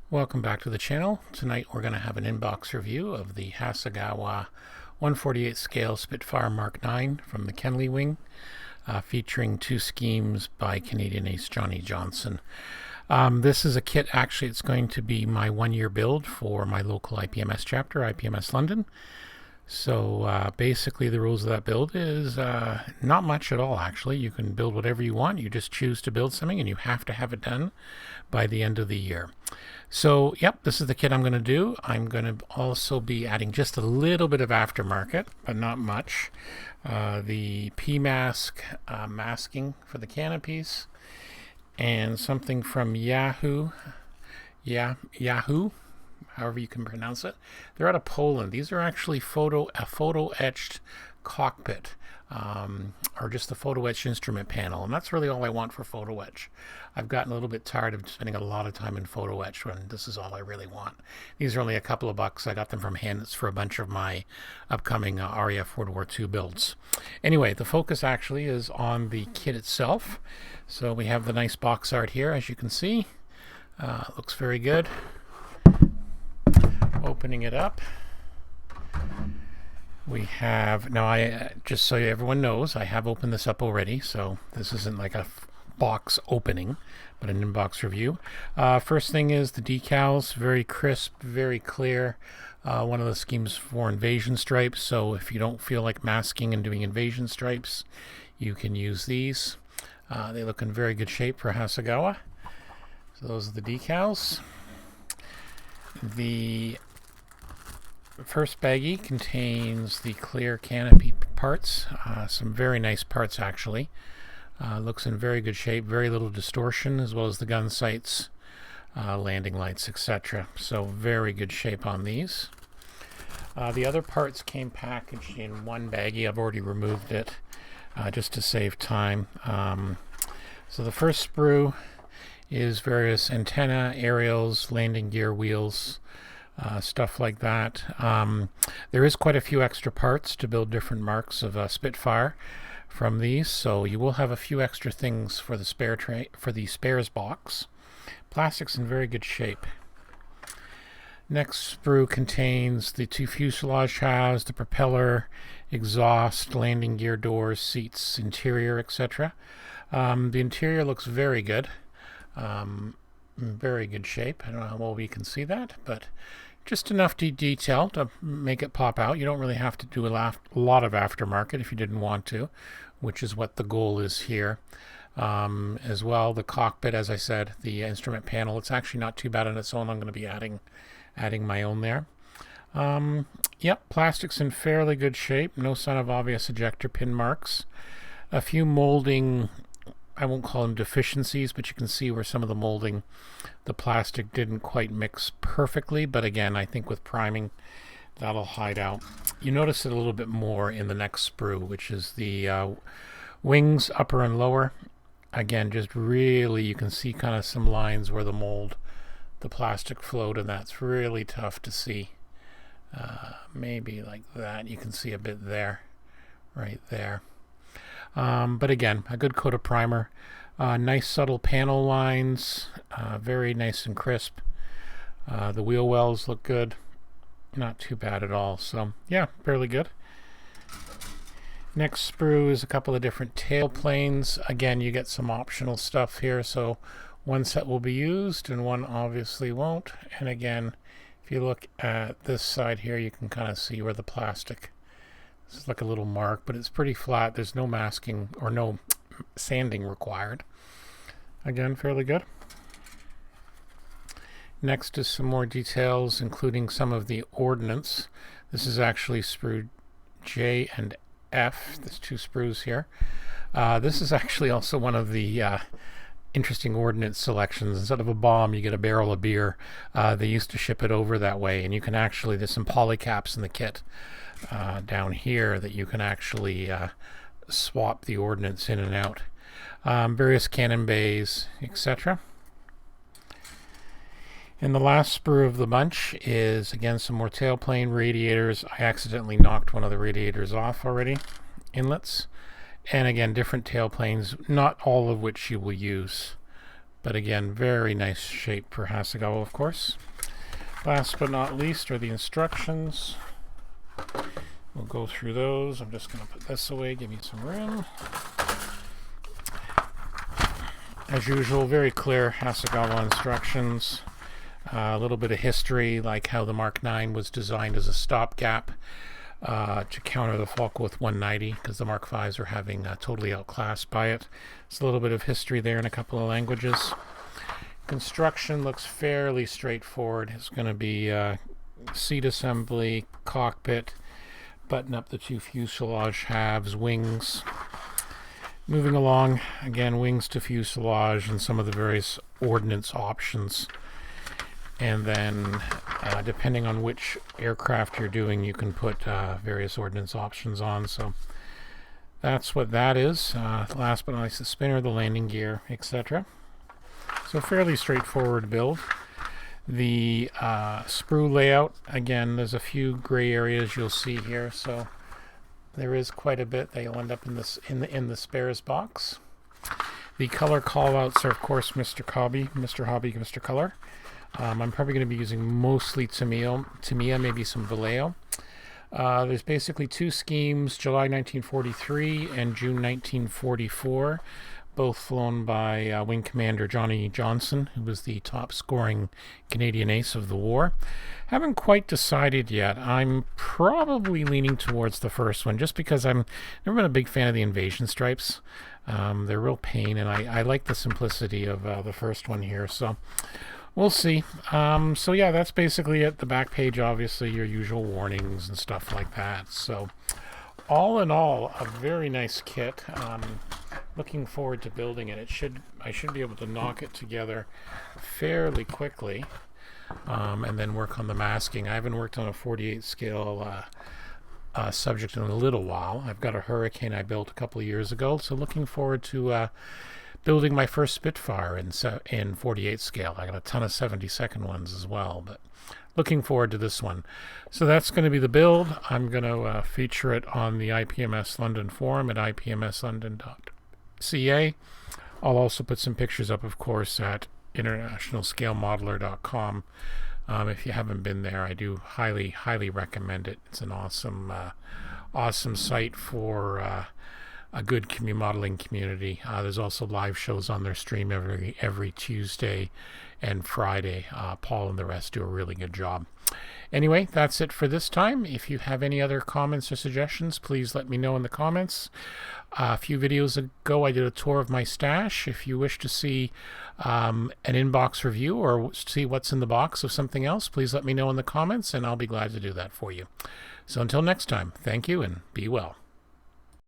Welcome back to the channel. Tonight we're going to have an inbox review of the Hasegawa 1/48 scale Spitfire Mk IX from the Kenley wing, featuring two schemes by Canadian ace Johnny Johnson. This is a kit, actually it's going to be my 1-year build for my local IPMS chapter, IPMS London. So basically the rules of that build is not much at all, actually. You can build whatever you want. You just choose to build something and you have to have it done by the end of the year. So yep, this is the kit I'm going to do. I'm going to also be adding just a little bit of aftermarket, but not much. The P-mask masking for the canopies, and something from Yahoo, however you can pronounce it. They're out of Poland. These are actually a photo etched cockpit, or just the photo etch instrument panel, and that's really all I want for photo etch. I've gotten a little bit tired of spending a lot of time in photo etch when this is all I really want. These are only a couple of bucks. I got them from Handits for a bunch of my upcoming RAF World War II builds. Anyway, the focus actually is on the kit itself. So we have the nice box art here, as you can see. Looks very good. Opening it up, we have, now I just so everyone knows, I have opened this up already, so this isn't like a box opening, but an inbox review. First thing is the decals, very crisp, very clear. One of the schemes for invasion stripes, so if you don't feel like masking and doing invasion stripes, you can use these. They look in very good shape for Hasegawa. So those are the decals. The first baggie contains the clear canopy parts, some very nice parts actually. Looks in very good shape, very little distortion, as well as the gun sights, landing lights, etc. So very good shape on these. The other parts came packaged in one baggie. I've already removed it just to save time. So the first sprue is various antenna, aerials, landing gear, wheels, stuff like that. There is quite a few extra parts to build different marks of Spitfire from these, so you will have a few extra things for the spares box. Plastic's in very good shape. Next sprue contains the two fuselage halves, the propeller, exhaust, landing gear, doors, seats, interior, etc. The interior looks very good. In very good shape. I don't know how well we can see that, but just enough detail to make it pop out. You don't really have to do a lot of aftermarket if you didn't want to, which is what the goal is here. As well, the cockpit, as I said, the instrument panel, it's actually not too bad on its own. I'm going to be adding my own there. Yep, plastic's in fairly good shape. No sign of obvious ejector pin marks. A few molding, I won't call them deficiencies, but you can see where some of the molding, the plastic didn't quite mix perfectly, but again, I think with priming, that'll hide out. You notice it a little bit more in the next sprue, which is the wings, upper and lower. Again, just really, you can see kind of some lines where the plastic flowed, and that's really tough to see. Maybe like that, you can see a bit there, right there. But again, a good coat of primer. Nice subtle panel lines, very nice and crisp. The wheel wells look good. Not too bad at all. So yeah, fairly good. Next sprue is a couple of different tail planes. Again, you get some optional stuff here. So one set will be used and one obviously won't. And again, if you look at this side here, you can kind of see where the plastic, it's like a little mark, but it's pretty flat. There's no masking or no sanding required. Again, fairly good. Next is some more details, including some of the ordnance. This is actually sprue J and F. There's two sprues here. This is actually also one of the interesting ordnance selections. Instead of a bomb, you get a barrel of beer. They used to ship it over that way, and you can actually, there's some polycaps in the kit down here that you can actually swap the ordnance in and out. Various cannon bays, etc. And the last sprue of the bunch is again some more tailplane radiators. I accidentally knocked one of the radiators off already, inlets, and again different tailplanes, not all of which you will use, But again, very nice shape for Hasegawa, of course. Last but not least are the instructions. We'll go through those. I'm just going to put this away, give me some room. As usual, very clear Hasegawa instructions. A little bit of history, like how the Mark IX was designed as a stopgap to counter the Focke-Wulf 190, because the Mark Vs are having totally outclassed by it. It's a little bit of history there in a couple of languages. Construction looks fairly straightforward. It's going to be seat assembly, cockpit, button up the two fuselage halves, wings. Moving along, again, wings to fuselage and some of the various ordnance options. And then, depending on which aircraft you're doing, you can put various ordnance options on. So that's what that is. Last but not least, the spinner, the landing gear, etc. So fairly straightforward build. The sprue layout, again, there's a few gray areas you'll see here. So there is quite a bit that you'll end up in this in the spares box. The color callouts are, of course, Mr. Hobby, Mr. Color. I'm probably going to be using mostly Tamiya, maybe some Vallejo. There's basically two schemes, July 1943 and June 1944, both flown by Wing Commander Johnny Johnson, who was the top scoring Canadian ace of the war. Haven't quite decided yet. I'm probably leaning towards the first one, just because I've never been a big fan of the invasion stripes. They're real pain, and I like the simplicity of the first one here, so we'll see. So yeah, that's basically it. The back page, obviously, your usual warnings and stuff like that. So all in all, a very nice kit. Looking forward to building it. I should be able to knock it together fairly quickly, and then work on the masking. I haven't worked on a 48 scale subject in a little while. I've got a Hurricane I built a couple of years ago, so looking forward to building my first Spitfire in 48 scale. I got a ton of 72nd ones as well, but looking forward to this one. So that's going to be the build. I'm going to feature it on the IPMS London forum at ipmslondon.ca. I'll also put some pictures up, of course, at internationalscalemodeler.com. If you haven't been there, I do highly recommend it. It's an awesome site for a good modeling community. There's also live shows on their stream every Tuesday and Friday. Paul and the rest do a really good job. Anyway, that's it for this time. If you have any other comments or suggestions, please let me know in the comments. A few videos ago, I did a tour of my stash. If you wish to see an inbox review or see what's in the box of something else, please let me know in the comments, and I'll be glad to do that for you. So until next time, thank you and be well.